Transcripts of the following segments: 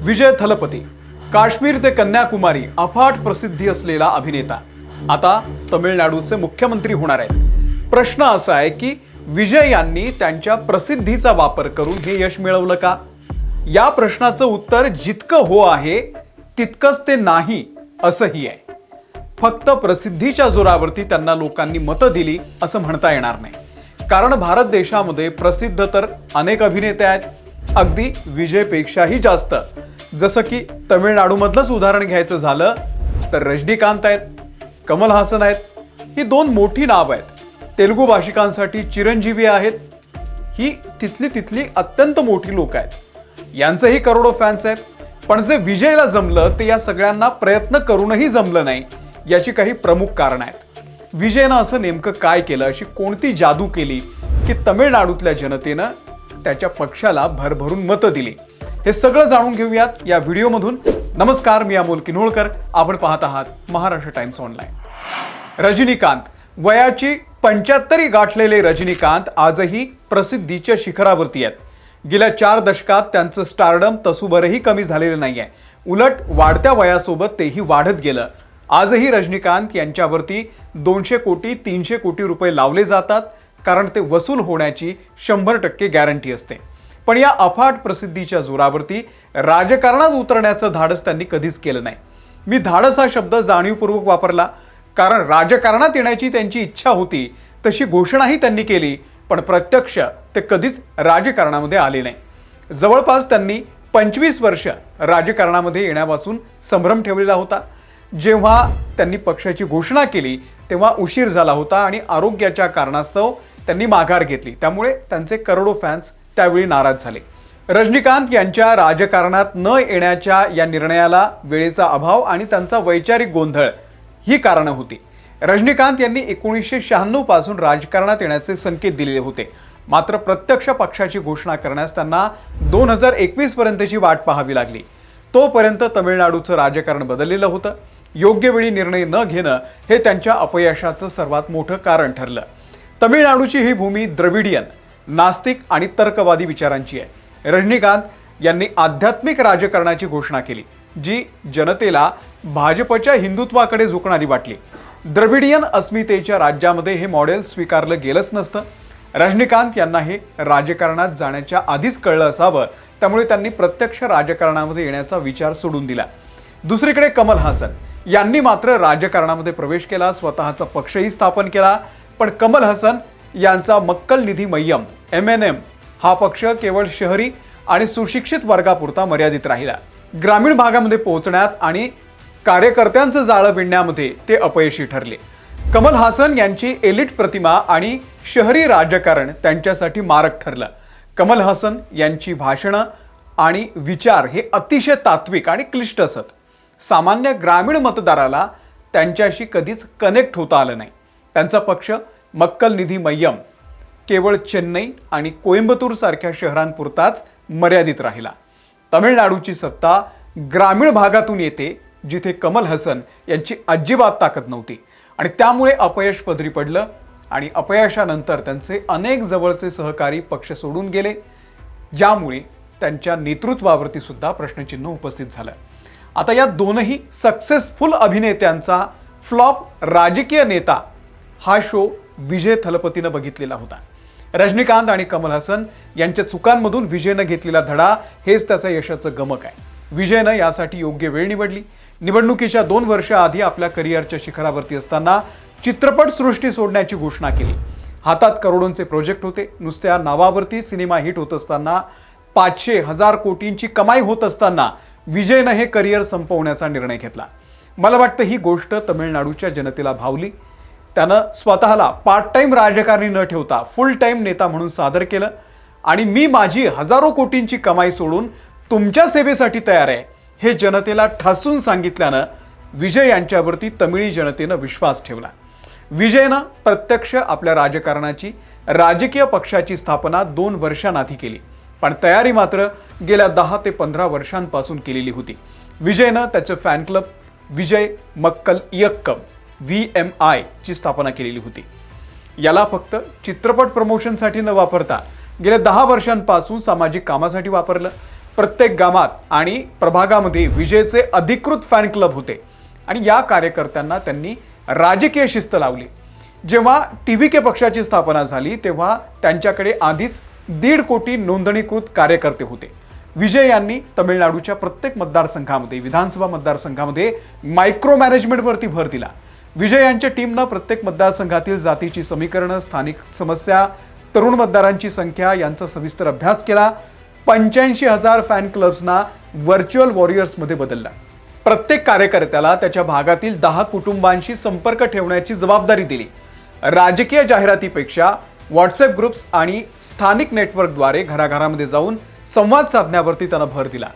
विजय थलपती, काश्मीर ते कन्याकुमारी अफाट प्रसिद्धी असलेला अभिनेता, आता तमिळनाडूचे मुख्यमंत्री होणार आहेत। प्रश्न असा आहे की विजय यांनी त्यांच्या प्रसिद्धीचा वापर करून हे यश मिळवलं का? या प्रश्नाचं उत्तर जितकं हो आहे तितकंच ते नाही असंही आहे। फक्त प्रसिद्धीच्या जोरावरती त्यांना लोकांनी मतं दिली असं म्हणता येणार नाही, कारण भारत देशामध्ये प्रसिद्ध तर अनेक अभिनेते आहेत, अगदी विजयपेक्षाही जास्त। जसं की तमिळनाडूमधलंच उदाहरण घ्यायचं झालं तर रजनीकांत आहेत, कमल हासन आहेत, ही दोन मोठी नाव आहेत। तेलुगू भाषिकांसाठी चिरंजीवी आहेत, ही तिथली अत्यंत मोठी लोक आहेत, यांचेही करोडो फॅन्स आहेत। पण जे विजयला जमलं ते या सगळ्यांना प्रयत्न करूनही जमलं नाही, याची काही प्रमुख कारण आहेत। विजयनं असं नेमकं काय केलं, अशी कोणती जादू केली की तमिळनाडूतल्या जनतेनं त्याच्या पक्षाला भरभरून मतं दिली? हे सगळं जाणून घेऊयात या व्हिडिओमधून। नमस्कार, मी अमोल किन्होळकर, आपण पाहत आहात महाराष्ट्र टाइम्स ऑनलाईन। रजनीकांत, वयाची 75 गाठलेले रजनीकांत आजही प्रसिद्धीच्या शिखरावरती आहेत। गेल्या 4 दशकात त्यांचं स्टारडम तसूभरही कमी झालेलं नाहीये, उलट वाढत्या वयासोबत तेही वाढत गेलं। आजही रजनीकांत यांच्यावरती 200 कोटी 300 कोटी रुपये लावले जातात, कारण ते वसूल होण्याची 100% गॅरंटी असते। पण या अफाट प्रसिद्धीच्या जोरावरती राजकारणात उतरण्याचं धाडस त्यांनी कधीच केलं नाही। मी धाडस हा शब्द जाणीवपूर्वक वापरला, कारण राजकारणात येण्याची त्यांची इच्छा होती, तशी घोषणाही त्यांनी केली, पण प्रत्यक्ष ते कधीच राजकारणामध्ये आले नाही। जवळपास त्यांनी 25 वर्ष राजकारणामध्ये येण्यापासून संभ्रम ठेवलेला होता। जेव्हा त्यांनी पक्षाची घोषणा केली तेव्हा उशीर झाला होता आणि आरोग्याच्या कारणास्तव त्यांनी माघार घेतली, त्यामुळे त्यांचे करोडो फॅन्स त्यावेळी नाराज झाले। रजनीकांत यांच्या राजकारणात न येण्याच्या या निर्णयाला वेळेचा अभाव आणि त्यांचा वैचारिक गोंधळ ही कारणं होती। रजनीकांत यांनी 1996 पासून राजकारणात येण्याचे संकेत दिलेले होते, मात्र प्रत्यक्ष पक्षाची घोषणा करण्यास त्यांना 2021 पर्यंतची वाट पाहावी लागली। तोपर्यंत तमिळनाडूचं राजकारण बदललेलं होतं। योग्य वेळी निर्णय न घेणं हे त्यांच्या अपयशाचं सर्वात मोठं कारण ठरलं। तमिळनाडूची ही भूमी द्रविडियन, नास्तिक आणि तर्कवादी विचारांची आहे। रजनीकांत यांनी आध्यात्मिक राजकारणाची घोषणा केली, जी जनतेला भाजपच्या हिंदुत्वाकडे झुकणारी वाटली। द्रविडियन अस्मितेच्या राज्यामध्ये हे मॉडेल स्वीकारलं गेलंच नसतं। रजनीकांत यांना हे राजकारणात जाण्याच्या आधीच कळलं असावं, त्यामुळे त्यांनी प्रत्यक्ष राजकारणामध्ये येण्याचा विचार सोडून दिला। दुसरीकडे कमल हासन यांनी मात्र राजकारणामध्ये प्रवेश केला, स्वतःचा पक्षही स्थापन केला। पण कमल हासन यांचा मक्कल निधी मय्यम MNM हा पक्ष केवळ शहरी आणि सुशिक्षित वर्गापुरता मर्यादित राहिला। ग्रामीण भागामध्ये पोहोचण्यात आणि कार्यकर्त्यांचं जाळं विणण्यामध्ये ते अपयशी ठरले। कमल हासन यांची एलिट प्रतिमा आणि शहरी राजकारण त्यांच्यासाठी मारक ठरलं। कमल हासन यांची भाषणं आणि विचार हे अतिशय तात्विक आणि क्लिष्ट असत। सामान्य ग्रामीण मतदाराला त्यांच्याशी कधीच कनेक्ट होता आलं नाही। त्यांचा पक्ष मक्कल निधी मय्यम केवळ चेन्नई आणि कोइंबतूर सारख्या शहरांपुरताच मर्यादित राहिला। तमिळनाडूची सत्ता ग्रामीण भागातून येते, जिथे कमल हासन यांची अजिबात ताकद नव्हती, आणि त्यामुळे अपयश पदरी पडलं आणि अपयशानंतर त्यांचे अनेक जवळचे सहकारी पक्ष सोडून गेले, ज्यामुळे त्यांच्या नेतृत्वावरती सुद्धा प्रश्नचिन्ह उपस्थित झालं। आता या दोनही सक्सेसफुल अभिनेत्यांचा फ्लॉप राजकीय नेता हा शो विजय थलपतीनं बघितलेला होता। रजनीकांत आणि कमल हासन यांच्या चुकांमधून विजयनं घेतलेला धडा हेच त्याचं यशाचं गमक आहे। विजयनं यासाठी योग्य वेळ निवडली। निवडणुकीच्या 2 वर्ष आधी आपल्या करिअरच्या शिखरावरती असताना चित्रपट सृष्टी सोडण्याची घोषणा केली। हातात करोडोंचे प्रोजेक्ट होते। नुसत्या नावावरती सिनेमा हिट होत असताना 500,000 कोटींची कमाई होत असताना विजयनं हे करिअर संपवण्याचा निर्णय घेतला। मला वाटतं ही गोष्ट तमिळनाडूच्या जनतेला भावली। त्यानं स्वतःला पार्ट टाइम राजकारणी न ठेवता फुल टाइम नेता म्हणून सादर केलं, आणि मी माझी हजारो कोटींची कमाई सोडून तुमच्या सेवेसाठी तयार आहे हे जनतेला ठासून सांगितल्यानं विजय यांच्यावरती तमिळी जनतेनं विश्वास ठेवला। विजयनं प्रत्यक्ष आपल्या राजकारणाची राजकीय पक्षाची स्थापना 2 वर्षांआधी केली, पण तयारी मात्र गेल्या 10 ते 15 वर्षांपासून केलेली होती। विजयनं त्याचं फॅन क्लब विजय मक्कल इयक्कम VMI ची स्थापना केलेली होती। याला फक्त चित्रपट प्रमोशनसाठी न वापरता गेल्या 10 वर्षांपासून सामाजिक कामासाठी वापरलं। प्रत्येक गावात आणि प्रभागामध्ये विजयचे अधिकृत फॅन क्लब होते आणि या कार्यकर्त्यांना त्यांनी राजकीय शिस्त लावली। जेव्हा TVK पक्षाची स्थापना झाली तेव्हा त्यांच्याकडे आधीच 1.5 कोटी नोंदणीकृत कार्यकर्ते होते। विजय यांनी तमिळनाडूच्या प्रत्येक मतदारसंघामध्ये विधानसभा मतदारसंघामध्ये मायक्रो मॅनेजमेंटवरती भर दिला। विजय यांच्या टीमनं प्रत्येक मतदारसंघातील जातीची समीकरणं, स्थानिक समस्या, तरुण मतदारांची संख्या यांचा सविस्तर अभ्यास केला। 85,000 फॅन क्लब्सना व्हर्च्युअल वॉरियर्समध्ये बदलला। प्रत्येक कार्यकर्त्याला त्याच्या भागातील 10 कुटुंबांशी संपर्क ठेवण्याची जबाबदारी दिली। राजकीय जाहिरातीपेक्षा व्हॉट्सअप ग्रुप्स आणि स्थानिक नेटवर्कद्वारे घराघरामध्ये जाऊन संवाद साधण्यावरती त्यानं भर दिला।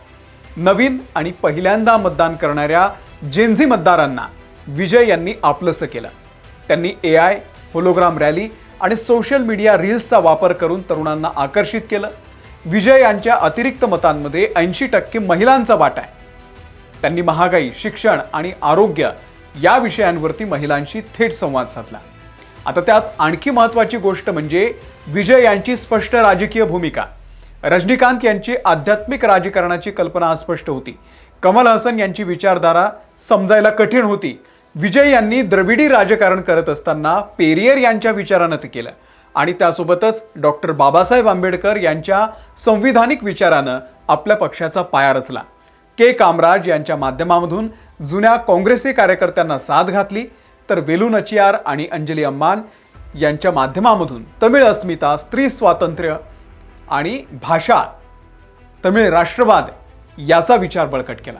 नवीन आणि पहिल्यांदा मतदान करणाऱ्या जेनझी मतदारांना विजय यांनी आपलंसं केलं। त्यांनी AI, होलोग्राम रॅली आणि सोशल मीडिया रील्सचा वापर करून तरुणांना आकर्षित केलं। विजय यांच्या अतिरिक्त मतांमध्ये 80% महिलांचा वाटा आहे। त्यांनी महागाई, शिक्षण आणि आरोग्य या विषयांवरती महिलांशी थेट संवाद साधला। आता त्यात आणखी महत्त्वाची गोष्ट म्हणजे विजय यांची स्पष्ट राजकीय भूमिका। रजनीकांत यांची आध्यात्मिक राजकारणाची कल्पना अस्पष्ट होती। कमल हसन यांची विचारधारा समजायला कठीण होती। विजय यांनी द्रविडी राजकारण करत असताना पेरियर यांच्या विचारानं ते केलं आणि त्यासोबतच डॉक्टर बाबासाहेब आंबेडकर यांच्या संविधानिक विचारानं आपल्या पक्षाचा पाया रचला। के कामराज यांच्या माध्यमामधून जुन्या काँग्रेसी कार्यकर्त्यांना साथ घातली, तर वेलू नचियार आणि अंजली अम्मान यांच्या माध्यमामधून तमिळ अस्मिता, स्त्री स्वातंत्र्य आणि भाषा, तमिळ राष्ट्रवाद याचा विचार बळकट केला।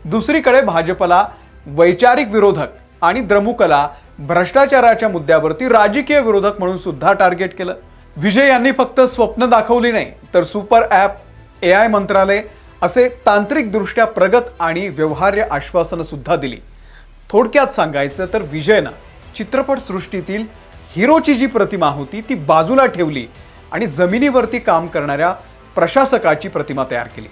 दुसरीकडे भाजपला वैचारिक विरोधक आणि द्रमुकला भ्रष्टाचाराच्या मुद्द्यावरती राजकीय विरोधक म्हणून सुद्धा टार्गेट केलं। विजय यांनी फक्त स्वप्न दाखवली नाही, तर सुपर ॲप, AI मंत्रालय असे तांत्रिकदृष्ट्या प्रगत आणि व्यवहार्य आश्वासनं सुद्धा दिली। थोडक्यात सांगायचं तर विजयनं चित्रपट सृष्टीतील हिरोची जी प्रतिमा होती ती बाजूला ठेवली आणि जमिनीवरती काम करणाऱ्या प्रशासकाची प्रतिमा तयार केली।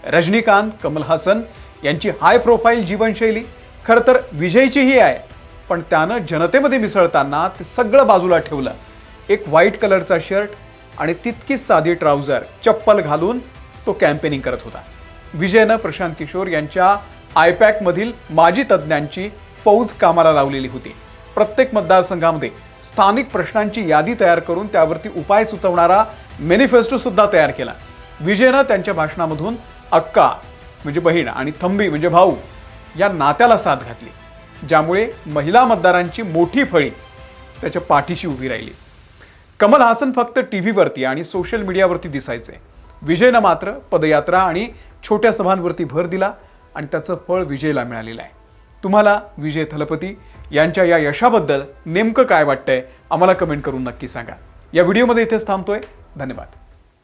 रजनीकांत, कमल हसन यांची हाय प्रोफाईल जीवनशैली खरं तर विजयचीही आहे, पण त्यानं जनतेमध्ये मिसळताना ते सगळं बाजूला ठेवलं। एक व्हाईट कलरचा शर्ट आणि तितकीच साधी ट्राउझर, चप्पल घालून तो कॅम्पेनिंग करत होता। विजयनं प्रशांत किशोर यांच्या आयपॅक मधील माजी तज्ज्ञांची फौज कामाला लावलेली होती। प्रत्येक मतदारसंघामध्ये स्थानिक प्रश्नांची यादी तयार करून त्यावरती उपाय सुचवणारा मॅनिफेस्टो सुद्धा तयार केला। विजयनं त्यांच्या भाषणामधून अक्का म्हणजे बहीण आणि थंबी म्हणजे भाऊ या नात्याला साथ घातली, ज्यामुळे महिला मतदारांची मोठी फळी त्याच्या पाठीशी उभी राहिली। कमल हासन फक्त टीव्हीवरती आणि सोशल मीडियावरती दिसायचे, विजयनं मात्र पदयात्रा आणि छोट्या सभांवरती भर दिला आणि त्याचं फळ विजयला मिळालेलं आहे। तुम्हाला विजय थलपती यांच्या या यशाबद्दल नेमकं काय वाटतंय आम्हाला कमेंट करून नक्की सांगा। या व्हिडिओमध्ये इथेच थांबतोय। धन्यवाद।